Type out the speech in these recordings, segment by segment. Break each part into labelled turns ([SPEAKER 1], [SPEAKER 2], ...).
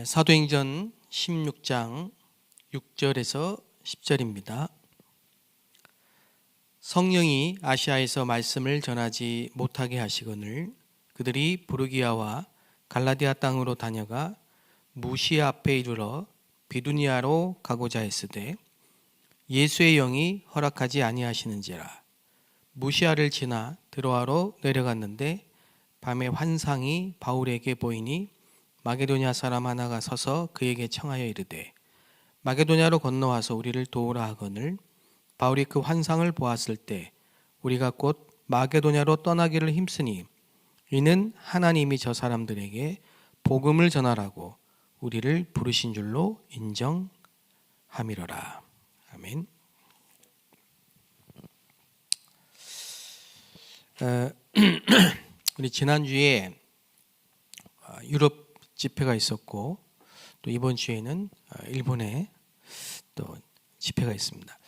[SPEAKER 1] 사도행전 16장 6절에서 10절입니다. 성령이 아시아에서 말씀을 전하지 못하게 하시거늘 그들이 부르기아와 갈라디아 땅으로 다녀가 무시아 앞에 이르러 비두니아로 가고자 했으되 예수의 영이 허락하지 아니하시는지라. 무시아를 지나 드로아로 내려갔는데 밤에 환상이 바울에게 보이니 마게도냐 사람 하나가 서서 그에게 청하여 이르되 마게도냐로 건너와서 우리를 도우라 하거늘 바울이 그 환상을 보았을 때 우리가 곧 마게도냐로 떠나기를 힘쓰니 이는 하나님이 저 사람들에게 복음을 전하라고 우리를 부르신 줄로 인정함이로라. 아멘. 우리 지난주에 유럽 집회가 있었고 또 이번 주에는 일본에 또 집회가 있습니다.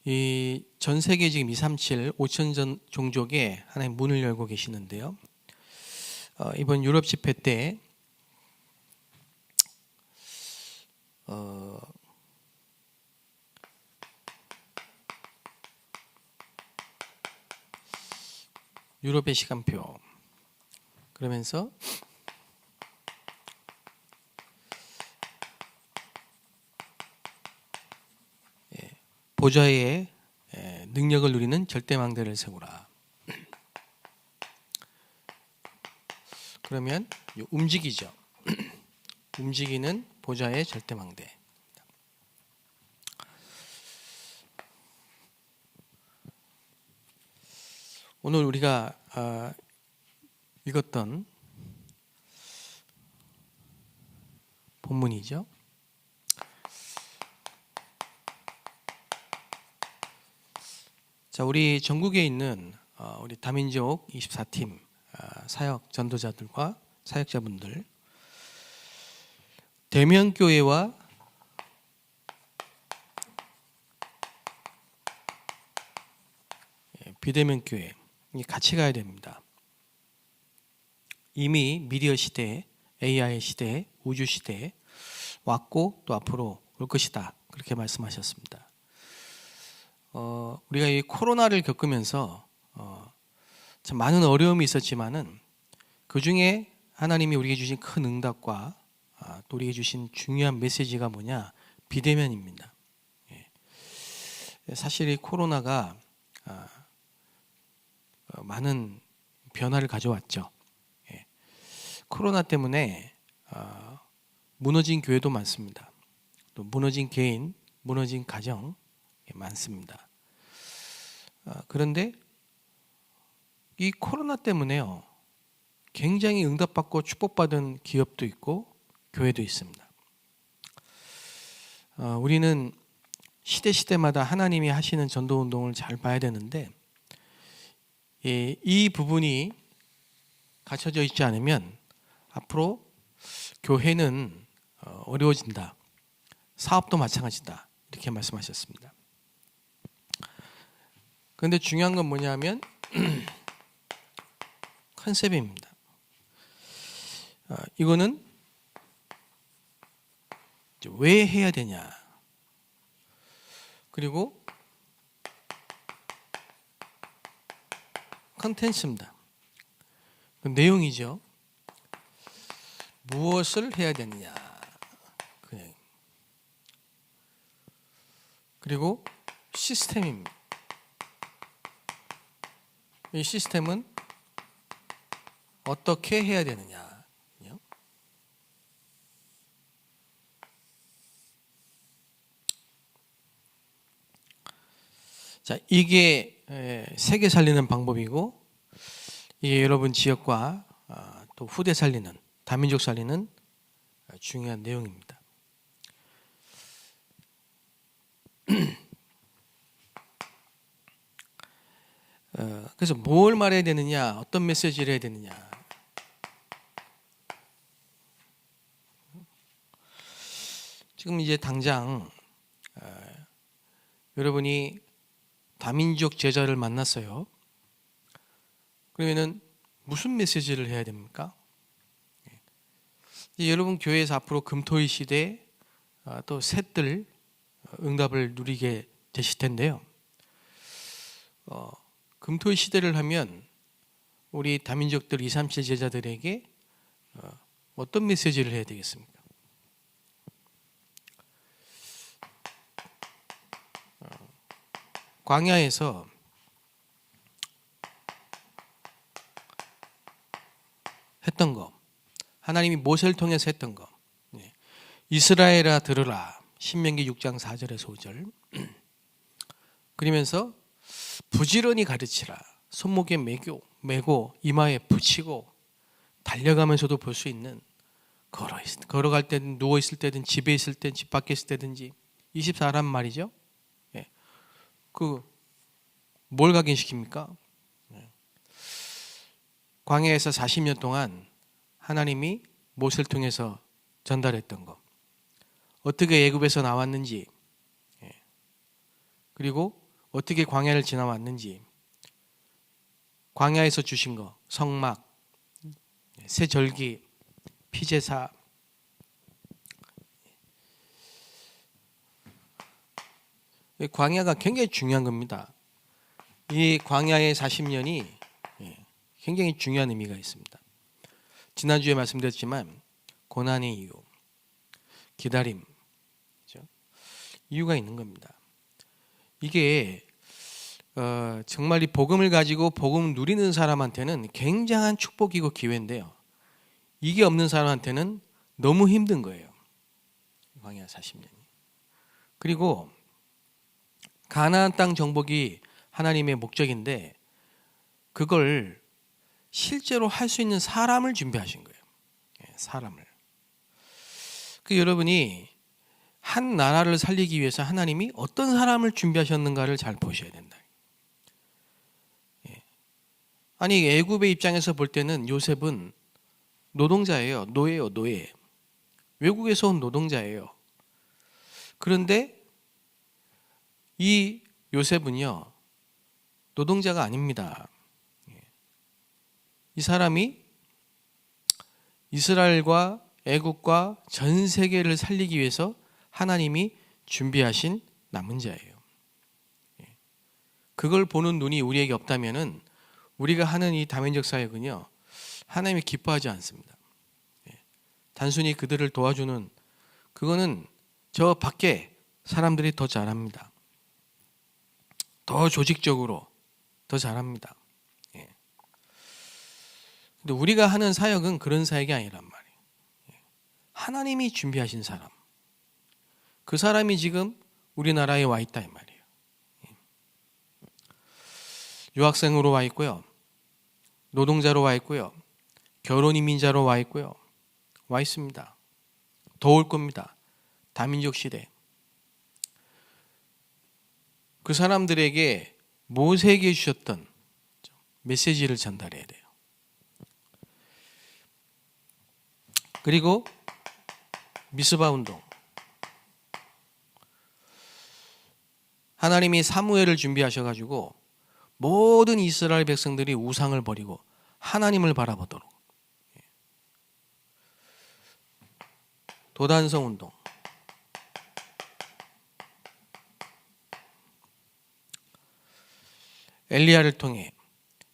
[SPEAKER 1] 이 전 세계 지금 237, 5천 종족에 하나님 문을 열고 계시는데요. 이번 유럽 집회 때 유럽의 시간표 그러면서 보좌의 능력을 누리는 절대망대를 세우라. 그러면 움직이죠. 움직이는 보좌의 절대망대. 오늘 우리가 읽었던 본문이죠. 자, 우리 전국에 있는 우리 다민족 24팀 사역 전도자들과 사역자분들, 대면교회와 비대면교회 같이 가야 됩니다. 이미 미디어 시대, AI 시대, 우주 시대에 왔고 또 앞으로 올 것이다. 그렇게 말씀하셨습니다. 우리가 이 코로나를 겪으면서 참 많은 어려움이 있었지만은 그 중에 하나님이 우리에게 주신 큰 응답과 또 우리에게 주신 중요한 메시지가 뭐냐? 비대면입니다. 사실 이 코로나가 많은 변화를 가져왔죠. 코로나 때문에 무너진 교회도 많습니다. 또 무너진 개인, 무너진 가정 많습니다. 그런데 이 코로나 때문에요, 굉장히 응답받고 축복받은 기업도 있고 교회도 있습니다. 우리는 시대마다 하나님이 하시는 전도운동을 잘 봐야 되는데 이 부분이 갖춰져 있지 않으면 앞으로 교회는 어려워진다. 사업도 마찬가지다. 이렇게 말씀하셨습니다. 그런데 중요한 건 뭐냐면 컨셉입니다. 이거는 왜 해야 되냐. 그리고 컨텐츠입니다. 그 내용이죠. 무엇을 해야 되느냐. 그리고 시스템입니다. 이 시스템은 어떻게 해야 되느냐. 자, 이게 세계 살리는 방법이고 이게 여러분 지역과 또 후대 살리는, 다민족 살리는 중요한 내용입니다. 그래서 뭘 말해야 되느냐, 어떤 메시지를 해야 되느냐. 지금 이제 당장 여러분이 다민족 제자를 만났어요. 그러면은 무슨 메시지를 해야 됩니까? 여러분 교회에서 앞으로 금토일 시대에 또 셋들 응답을 누리게 되실 텐데요. 금토일 시대를 하면 우리 다민족들 237 제자들에게 어떤 메시지를 해야 되겠습니까? 광야에서 했던 거, 하나님이 모세를 통해서 했던 거, 이스라엘아 들으라, 신명기 6장 4절에서 5절. 그러면서 부지런히 가르치라, 손목에 메고 이마에 붙이고 달려가면서도 볼 수 있는, 걸어갈 때든 누워 있을 때든 집에 있을 때든 집 밖에 있을 때든지 24란 말이죠. 뭘 각인시킵니까? 광야에서 40년 동안 하나님이 모세를 통해서 전달했던 것, 어떻게 애굽에서 나왔는지, 그리고 어떻게 광야를 지나왔는지, 광야에서 주신 것, 성막, 새 절기, 피제사, 광야가 굉장히 중요한 겁니다. 이 광야의 40년이 굉장히 중요한 의미가 있습니다. 지난주에 말씀드렸지만 고난의 이유, 기다림, 그렇죠? 이유가 있는 겁니다. 이게 정말 이 복음을 가지고 복음을 누리는 사람한테는 굉장한 축복이고 기회인데요. 이게 없는 사람한테는 너무 힘든 거예요. 광야 40년이. 그리고 가나안 땅 정복이 하나님의 목적인데 그걸 실제로 할 수 있는 사람을 준비하신 거예요. 사람을. 여러분이 한 나라를 살리기 위해서 하나님이 어떤 사람을 준비하셨는가를 잘 보셔야 된다. 아니 애굽의 입장에서 볼 때는 요셉은 노동자예요. 노예요. 노예. 외국에서 온 노동자예요. 그런데 이 요셉은요, 노동자가 아닙니다. 이 사람이 이스라엘과 애국과 전 세계를 살리기 위해서 하나님이 준비하신 남은 자예요. 그걸 보는 눈이 우리에게 없다면은 우리가 하는 이 다민족 사역은요, 하나님이 기뻐하지 않습니다. 단순히 그들을 도와주는, 그거는 저 밖에 사람들이 더 잘합니다. 더 조직적으로 더 잘합니다. 근데 우리가 하는 사역은 그런 사역이 아니란 말이에요. 하나님이 준비하신 사람, 그 사람이 지금 우리나라에 와 있다 이 말이에요. 유학생으로 와 있고요, 노동자로 와 있고요, 결혼 이민자로 와 있고요, 와 있습니다. 더 올 겁니다. 다민족 시대. 그 사람들에게 모세에게 주셨던 메시지를 전달해야 돼요. 그리고 미스바 운동. 하나님이 사무엘을 준비하셔가지고 모든 이스라엘 백성들이 우상을 버리고 하나님을 바라보도록. 도단성 운동. 엘리야를 통해,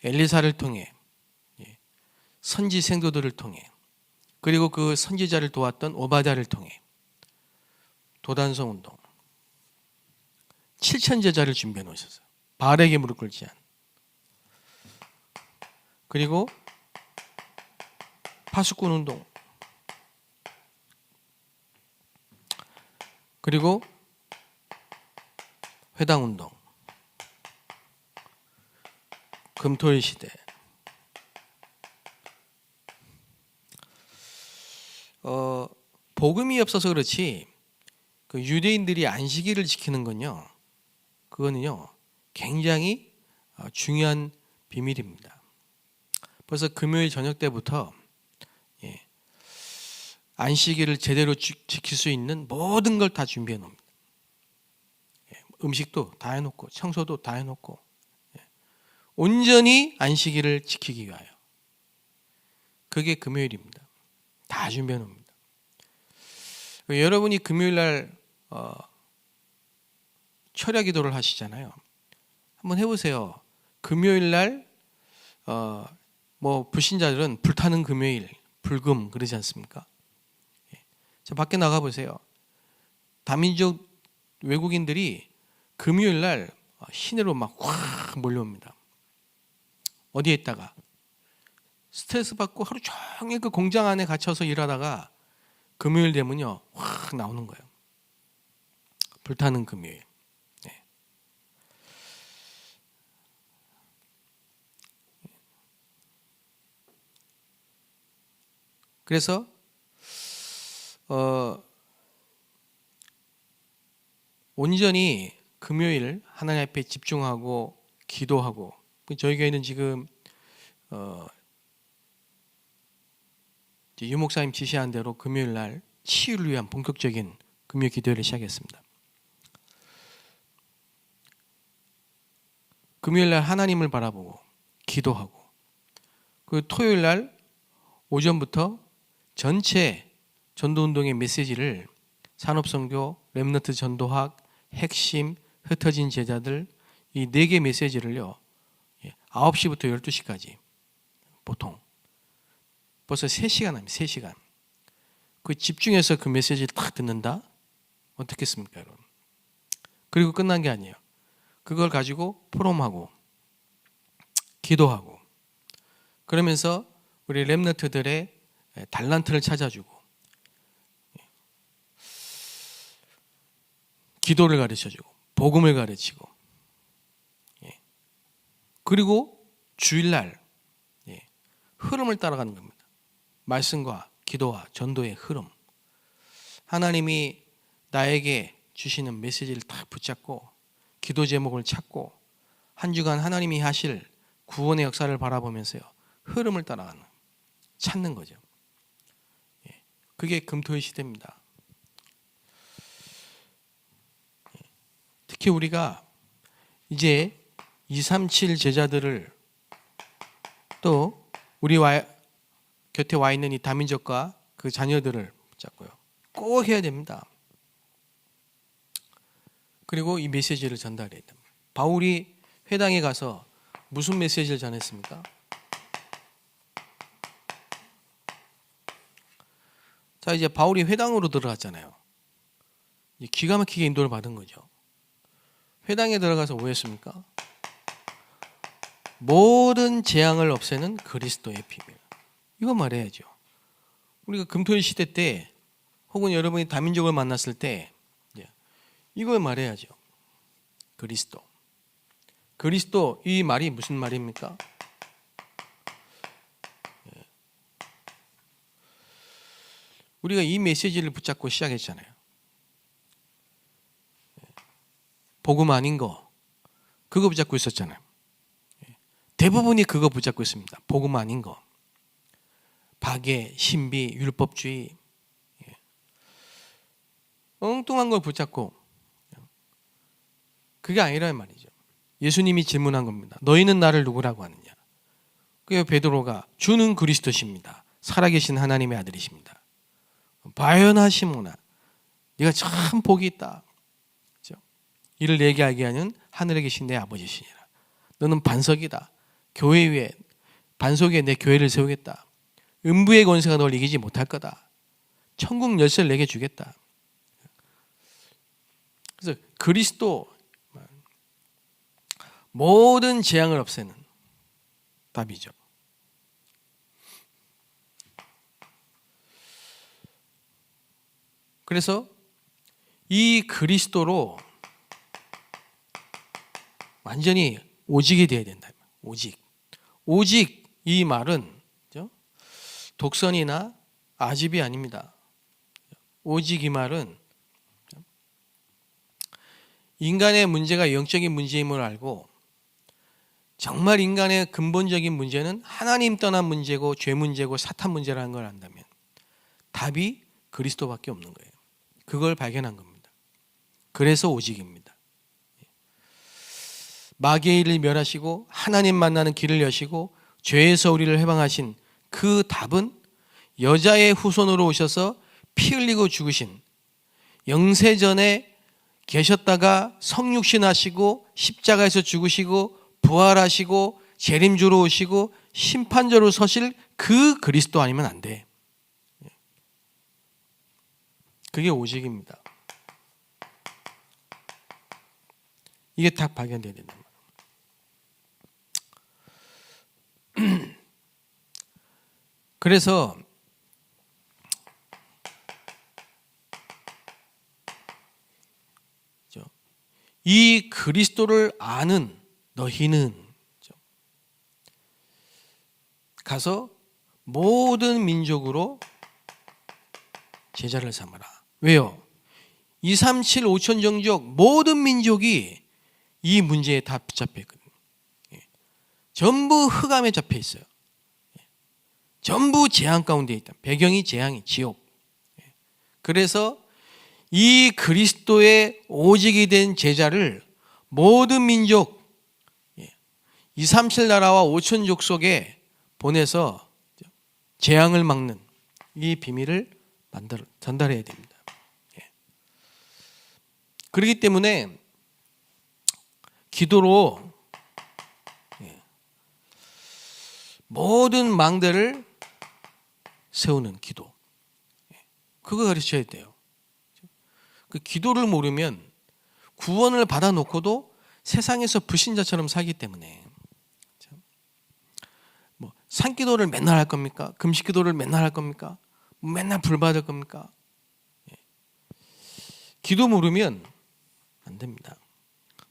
[SPEAKER 1] 엘리사를 통해, 선지 생도들을 통해, 그리고 그 선지자를 도왔던 오바댜를 통해 도단성 운동. 7천 제자를 준비해 놓으셨어요. 바알에게 무릎 꿇지 않은. 그리고 파수꾼 운동. 그리고 회당 운동. 금토일 시대. 복음이 없어서 그렇지 그 유대인들이 안식일을 지키는 건요, 그거는요 굉장히 중요한 비밀입니다. 벌써 금요일 저녁 때부터 안식일을 제대로 지킬 수 있는 모든 걸 다 준비해 놓습니다. 음식도 다 해놓고 청소도 다 해놓고 온전히 안식일을 지키기 위하여. 그게 금요일입니다. 다 준비해 놓습니다. 여러분이 금요일 날 철야 기도를 하시잖아요. 한번 해보세요. 금요일 날 불신자들은 불타는 금요일, 불금 그러지 않습니까? 자, 밖에 나가 보세요. 다민족 외국인들이 금요일 날 시내로 막 확 몰려옵니다. 어디에 있다가 스트레스 받고 하루 종일 그 공장 안에 갇혀서 일하다가 금요일 되면요 확 나오는 거예요. 불타는 금요일. 네. 그래서 온전히 금요일 하나님 앞에 집중하고 기도하고, 저희 교회는 지금 유 목사님 지시한 대로 금요일 날 치유를 위한 본격적인 금요 기도회를 시작했습니다. 금요일 날 하나님을 바라보고 기도하고, 그 토요일 날 오전부터 전체 전도운동의 메시지를 산업선교, 렘넌트 전도학, 핵심, 흩어진 제자들 이 4개 메시지를요 9시부터 12시까지 보통 벌써 3시간 합니다. 3시간. 그 집중해서 그 메시지를 딱 듣는다? 어떻겠습니까, 여러분? 그리고 끝난 게 아니에요. 그걸 가지고 포럼하고 기도하고 그러면서 우리 렘넌트들의 달란트를 찾아주고 기도를 가르쳐주고 복음을 가르치고, 그리고 주일날 흐름을 따라가는 겁니다. 말씀과 기도와 전도의 흐름. 하나님이 나에게 주시는 메시지를 딱 붙잡고 기도 제목을 찾고 한 주간 하나님이 하실 구원의 역사를 바라보면서요 흐름을 따라가는, 찾는 거죠. 그게 금토의 시대입니다. 특히 우리가 이제 237 제자들을 또 우리 곁에 와 있는 이 다민족과 그 자녀들을 붙잡고요 꼭 해야 됩니다. 그리고 이 메시지를 전달해야 됩니다. 바울이 회당에 가서 무슨 메시지를 전했습니까? 자, 이제 바울이 회당으로 들어갔잖아요. 기가 막히게 인도를 받은 거죠. 회당에 들어가서 뭐 했습니까? 모든 재앙을 없애는 그리스도의 비밀. 이거 말해야죠. 우리가 금토일 시대 때 혹은 여러분이 다민족을 만났을 때 이걸 말해야죠. 그리스도. 그리스도, 이 말이 무슨 말입니까? 우리가 이 메시지를 붙잡고 시작했잖아요. 복음 아닌 거, 그거 붙잡고 있었잖아요. 대부분이 그거 붙잡고 있습니다. 복음 아닌 거. 박해, 신비, 율법주의, 엉뚱한 걸 붙잡고, 그게 아니란 말이죠. 예수님이 질문한 겁니다. 너희는 나를 누구라고 하느냐? 그래서 베드로가 주는 그리스도십니다. 살아계신 하나님의 아들이십니다. 바요나 시모나, 네가 참 복이 있다. 그렇죠? 이를 내게 알게 하는 하늘에 계신 내 아버지시니라. 너는 반석이다. 교회 위에, 반석 위에 내 교회를 세우겠다. 음부의 권세가 널 이기지 못할 거다. 천국 열쇠를 내게 주겠다. 그래서 그리스도, 모든 재앙을 없애는 답이죠. 그래서 이 그리스도로 완전히 오직이 되어야 된다. 오직 이 말은 독선이나 아집이 아닙니다. 오직 이 말은 인간의 문제가 영적인 문제임을 알고, 정말 인간의 근본적인 문제는 하나님 떠난 문제고 죄 문제고 사탄 문제라는 걸 안다면 답이 그리스도밖에 없는 거예요. 그걸 발견한 겁니다. 그래서 오직입니다. 마귀의 일을 멸하시고 하나님 만나는 길을 여시고 죄에서 우리를 해방하신 그 답은 여자의 후손으로 오셔서 피 흘리고 죽으신 영세전에 계셨다가 성육신하시고 십자가에서 죽으시고 부활하시고 재림주로 오시고 심판자로 서실 그 그리스도 아니면 안 돼. 그게 오직입니다. 이게 딱 발견돼야 된다. 그래서 이 그리스도를 아는 너희는 가서 모든 민족으로 제자를 삼아라. 왜요? 2, 3, 7, 5천 종족 모든 민족이 이 문제에 다 붙잡혀 있거든요. 전부 흑암에 잡혀 있어요. 전부 재앙 가운데 있다. 배경이 재앙이 지옥. 그래서 이 그리스도의 오직이 된 제자를 모든 민족 2, 3, 7 나라와 5천 족속에 보내서 재앙을 막는 이 비밀을 전달해야 됩니다. 그렇기 때문에 기도로 모든 망대를 세우는 기도, 그거 가르쳐야 돼요. 그 기도를 모르면 구원을 받아놓고도 세상에서 불신자처럼 살기 때문에 뭐 산기도를 맨날 할 겁니까? 금식기도를 맨날 할 겁니까? 맨날 불 받을 겁니까? 기도 모르면 안 됩니다.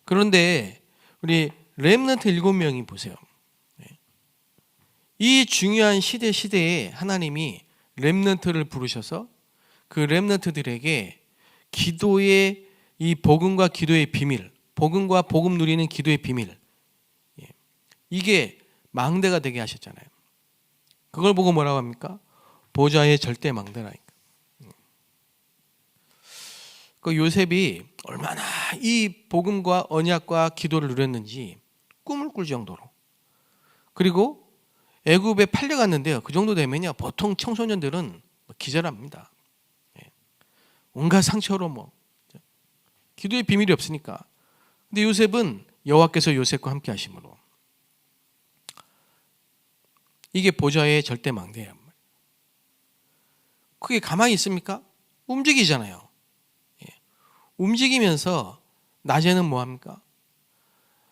[SPEAKER 1] 그런데 우리 렘넌트 7명이 보세요. 이 중요한 시대에 하나님이 렘넌트를 부르셔서 그 렘넌트들에게 기도의 이 복음과 기도의 비밀, 복음과 복음 누리는 기도의 비밀, 이게 망대가 되게 하셨잖아요. 그걸 보고 뭐라고 합니까? 보좌의 절대 망대라니까. 그 요셉이 얼마나 이 복음과 언약과 기도를 누렸는지 꿈을 꿀 정도로. 그리고 애굽에 팔려갔는데요. 그 정도 되면요, 보통 청소년들은 기절합니다. 온갖 상처로 기도의 비밀이 없으니까. 근데 요셉은 여호와께서 요셉과 함께 하심으로 이게 보좌의 절대 망대예요. 그게 가만히 있습니까? 움직이잖아요. 움직이면서 낮에는 뭐합니까?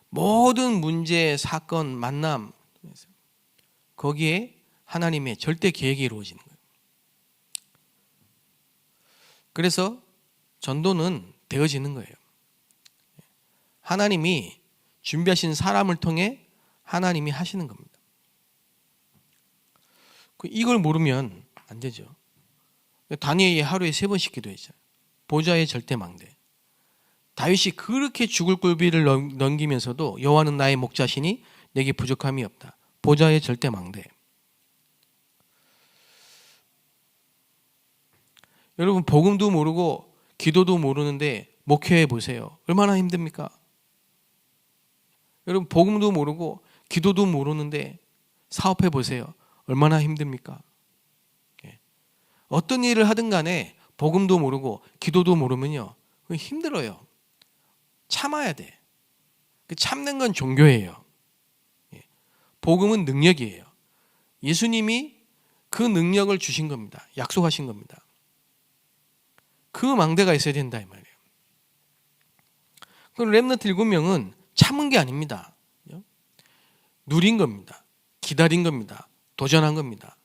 [SPEAKER 1] 모든 문제, 사건, 만남, 거기에 하나님의 절대 계획이 이루어지는 거예요. 그래서 전도는 되어지는 거예요. 하나님이 준비하신 사람을 통해 하나님이 하시는 겁니다. 이걸 모르면 안 되죠. 다니엘이 하루에 3번씩 기도했잖아요. 보좌의 절대 망대. 다윗이 그렇게 죽을 굴비를 넘기면서도 여호와는 나의 목자시니 내게 부족함이 없다. 보좌의 절대 망대. 여러분, 복음도 모르고 기도도 모르는데 목회해 보세요. 얼마나 힘듭니까? 여러분, 복음도 모르고 기도도 모르는데 사업해 보세요. 얼마나 힘듭니까? 어떤 일을 하든 간에 복음도 모르고 기도도 모르면요, 힘들어요. 참아야 돼. 참는 건 종교예요. 복음은 능력이에요. 예수님이 그 능력을 주신 겁니다. 약속하신 겁니다. 그 망대가 있어야 된다 이 말이에요. 그럼 렘넌트 7명은 참은 게 아닙니다. 누린 겁니다. 기다린 겁니다. 도전한 겁니다.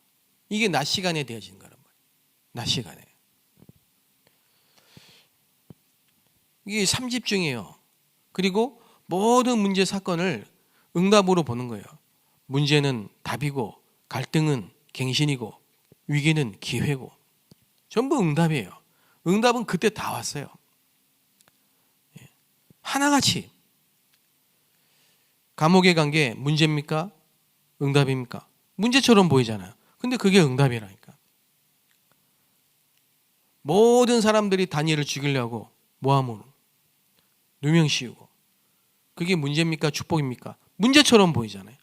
[SPEAKER 1] 이게 낮 시간에 되어진 거란 말이에요. 낮 시간에. 이게 3집중이에요. 그리고 모든 문제 사건을 응답으로 보는 거예요. 문제는 답이고 갈등은 갱신이고 위기는 기회고 전부 응답이에요. 응답은 그때 다 왔어요. 하나같이. 감옥에 간 게 문제입니까? 응답입니까? 문제처럼 보이잖아요. 근데 그게 응답이라니까. 모든 사람들이 다니엘을 죽이려고 모함으로 누명 씌우고, 그게 문제입니까? 축복입니까? 문제처럼 보이잖아요.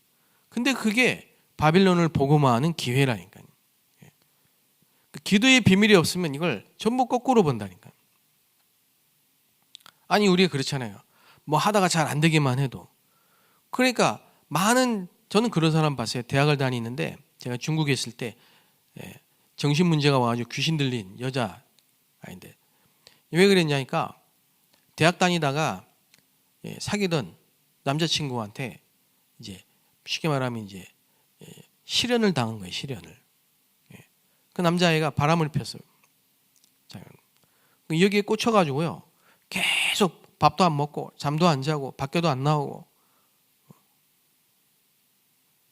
[SPEAKER 1] 근데 그게 바빌론을 복음화하는 기회라니까요. 기도의 비밀이 없으면 이걸 전부 거꾸로 본다니까요. 아니 우리가 그렇잖아요. 뭐 하다가 잘 안 되기만 해도. 그러니까 저는 그런 사람 봤어요. 대학을 다니는데 제가 중국에 있을 때 정신 문제가 와가지고 귀신 들린 여자 아닌데 왜 그랬냐니까 대학 다니다가 사귀던 남자친구한테 이제 쉽게 말하면 이제 실연을 당한 거예요. 실연을. 그 남자애가 바람을 폈어요. 여기에 꽂혀가지고요. 계속 밥도 안 먹고 잠도 안 자고 밖에도 안 나오고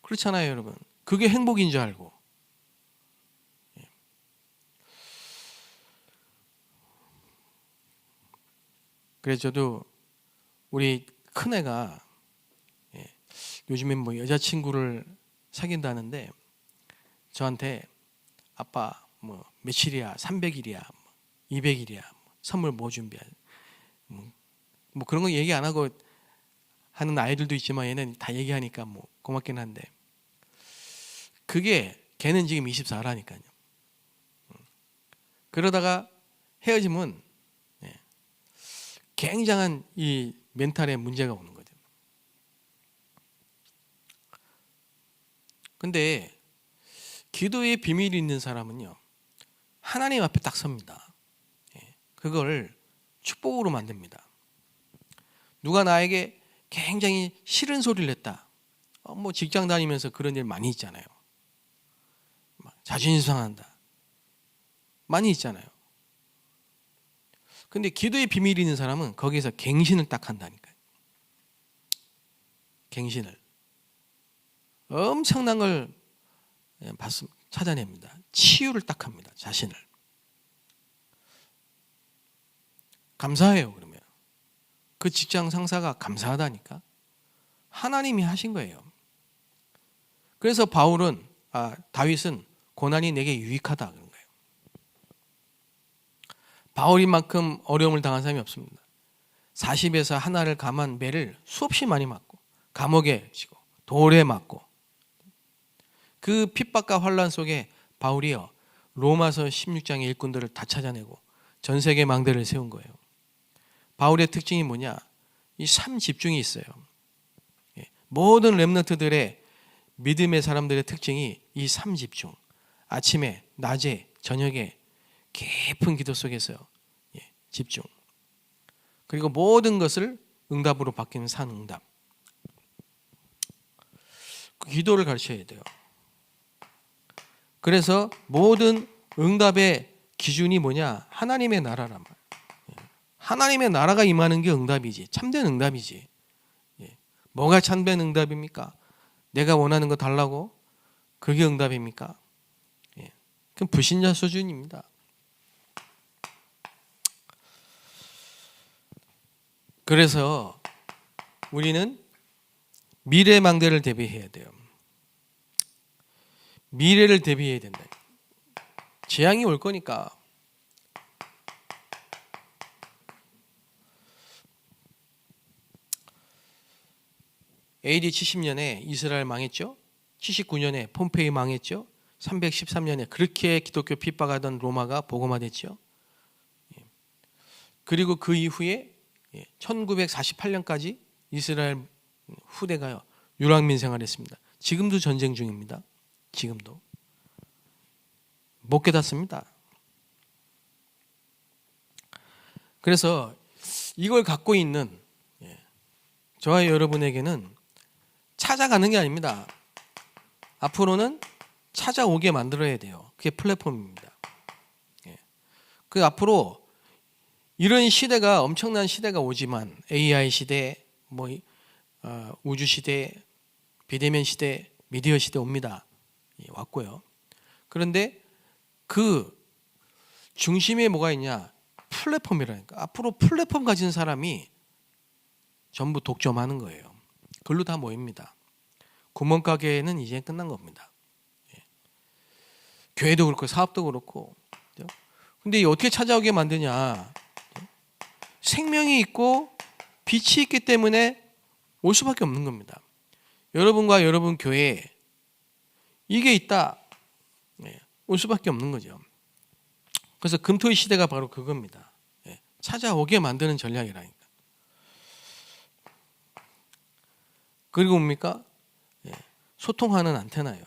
[SPEAKER 1] 그렇잖아요, 여러분. 그게 행복인 줄 알고. 그래서 저도 우리 큰애가 요즘엔 뭐 여자친구를 사귄다는데 저한테 아빠 뭐 며칠이야, 300일이야, 200일이야, 선물 뭐 준비해? 뭐 그런 거 얘기 안 하고 하는 아이들도 있지만 얘는 다 얘기하니까 뭐 고맙긴 한데 그게 걔는 지금 24라니까요. 그러다가 헤어지면 굉장한 이 멘탈에 문제가 오는 거죠. 근데 기도의 비밀이 있는 사람은요, 하나님 앞에 딱 섭니다. 그걸 축복으로 만듭니다. 누가 나에게 굉장히 싫은 소리를 냈다. 뭐 직장 다니면서 그런 일 많이 있잖아요. 자존심 상한다. 많이 있잖아요. 근데 기도의 비밀이 있는 사람은 거기에서 갱신을 딱 한다니까요. 갱신을. 엄청난 걸 찾아냅니다. 치유를 딱 합니다. 자신을. 감사해요, 그러면. 그 직장 상사가 감사하다니까. 하나님이 하신 거예요. 그래서 다윗은 고난이 내게 유익하다 그런 거예요. 바울이만큼 어려움을 당한 사람이 없습니다. 40에서 하나를 감한 매를 수없이 많이 맞고 감옥에 지고 돌에 맞고 그 핍박과 환란 속에 바울이요 로마서 16장의 일꾼들을 다 찾아내고 전 세계 망대를 세운 거예요. 바울의 특징이 뭐냐? 이 삼집중이 있어요. 모든 렘넌트들의 믿음의 사람들의 특징이 이 삼집중. 아침에, 낮에, 저녁에 깊은 기도 속에서 집중. 그리고 모든 것을 응답으로 바뀌는 산응답. 그 기도를 가르쳐야 돼요. 그래서 모든 응답의 기준이 뭐냐? 하나님의 나라란 말이에요. 하나님의 나라가 임하는 게 응답이지. 참된 응답이지. 뭐가 참된 응답입니까? 내가 원하는 거 달라고? 그게 응답입니까? 그건 불신자 수준입니다. 그래서 우리는 미래 망대를 대비해야 돼요. 미래를 대비해야 된다. 재앙이 올 거니까. AD 70년에 이스라엘 망했죠. 79년에 폼페이 망했죠. 313년에 그렇게 기독교 핍박하던 로마가 복음화됐죠. 그리고 그 이후에 1948년까지 이스라엘 후대가요 유랑민 생활했습니다. 지금도 전쟁 중입니다. 지금도 못 깨닫습니다. 그래서 이걸 갖고 있는 저와 여러분에게는 찾아가는 게 아닙니다. 앞으로는 찾아오게 만들어야 돼요. 그게 플랫폼입니다. 그 앞으로 이런 시대가 엄청난 시대가 오지만 AI 시대, 우주 시대, 비대면 시대, 미디어 시대 옵니다. 왔고요. 그런데 그 중심에 뭐가 있냐? 플랫폼이라니까. 앞으로 플랫폼 가진 사람이 전부 독점하는 거예요. 글로 다 모입니다. 구멍가게는 이제 끝난 겁니다. 교회도 그렇고 사업도 그렇고. 근데 어떻게 찾아오게 만드냐? 생명이 있고 빛이 있기 때문에 올 수밖에 없는 겁니다. 여러분과 여러분 교회에 이게 있다. 올 수밖에 없는 거죠. 그래서 금토의 시대가 바로 그겁니다. 찾아오게 만드는 전략이라니까. 그리고 뭡니까? 소통하는 안테나예요.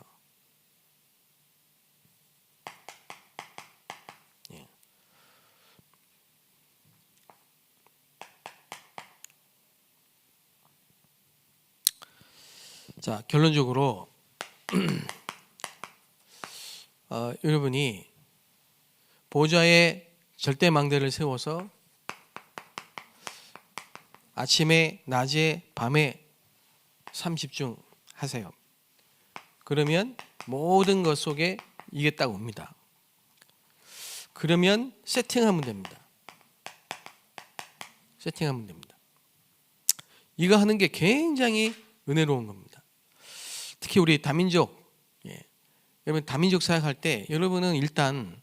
[SPEAKER 1] 자, 결론적으로 여러분이 보좌에 절대 망대를 세워서 아침에, 낮에, 밤에 30중 하세요. 그러면 모든 것 속에 이게 딱 옵니다. 그러면 세팅하면 됩니다. 세팅하면 됩니다. 이거 하는 게 굉장히 은혜로운 겁니다. 특히 우리 다민족, 여러분 다민족 사역할 때 여러분은 일단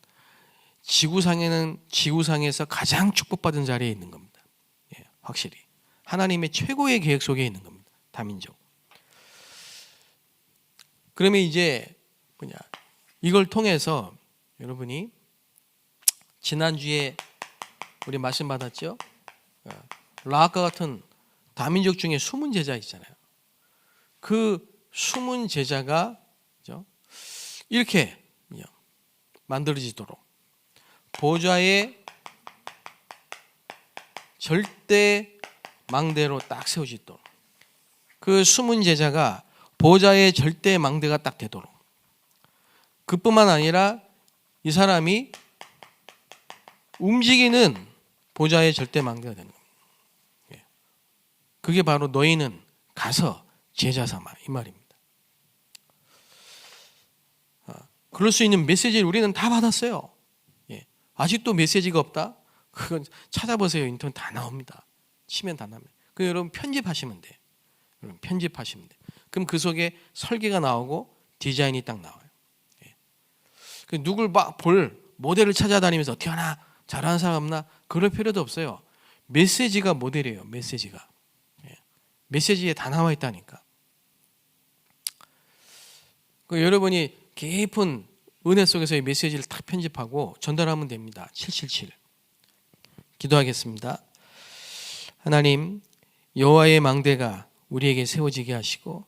[SPEAKER 1] 지구상에서 가장 축복받은 자리에 있는 겁니다. 확실히 하나님의 최고의 계획 속에 있는 겁니다. 다민족. 그러면 이제 이걸 통해서 여러분이 지난주에 우리 말씀 받았죠? 라합과 같은 다민족 중에 숨은 제자 있잖아요. 그 숨은 제자가 이렇게 만들어지도록 보좌의 절대 망대로 딱 세워지도록, 그 숨은 제자가 보좌의 절대 망대가 딱 되도록, 그뿐만 아니라 이 사람이 움직이는 보좌의 절대 망대가 되는 겁니다. 그게 바로 너희는 가서 제자 삼아, 이 말입니다. 그럴 수 있는 메시지를 우리는 다 받았어요. 아직도 메시지가 없다? 그건 찾아보세요. 인터넷 다 나옵니다. 치면 다 나옵니다. 그 여러분 편집하시면 돼. 여러분 편집하시면 돼. 그럼 그 속에 설계가 나오고 디자인이 딱 나와요. 누굴 막 볼 모델을 찾아다니면서 어떻게 하나 잘하는 사람 없나? 그럴 필요도 없어요. 메시지가 모델이에요. 메시지가. 메시지에 다 나와 있다니까. 여러분이 깊은 은혜 속에서의 메시지를 딱 편집하고 전달하면 됩니다. 777. 기도하겠습니다. 하나님, 여호와의 망대가 우리에게 세워지게 하시고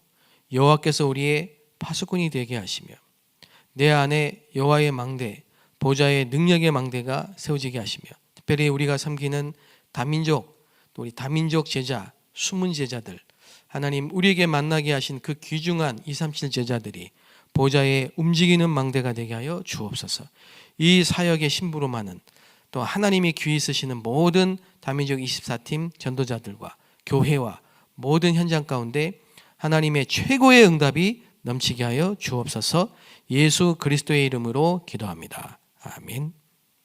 [SPEAKER 1] 여호와께서 우리의 파수꾼이 되게 하시며 내 안에 여호와의 망대, 보좌의 능력의 망대가 세워지게 하시며 특별히 우리가 섬기는 다민족, 또 우리 다민족 제자, 숨은 제자들, 하나님 우리에게 만나게 하신 그 귀중한 237 제자들이 보좌의 움직이는 망대가 되게 하여 주옵소서. 이 사역의 심부름하는 또 하나님이 귀히 쓰시는 모든 다민족 24팀 전도자들과 교회와 모든 현장 가운데 하나님의 최고의 응답이 넘치게 하여 주옵소서. 예수 그리스도의 이름으로 기도합니다. 아멘.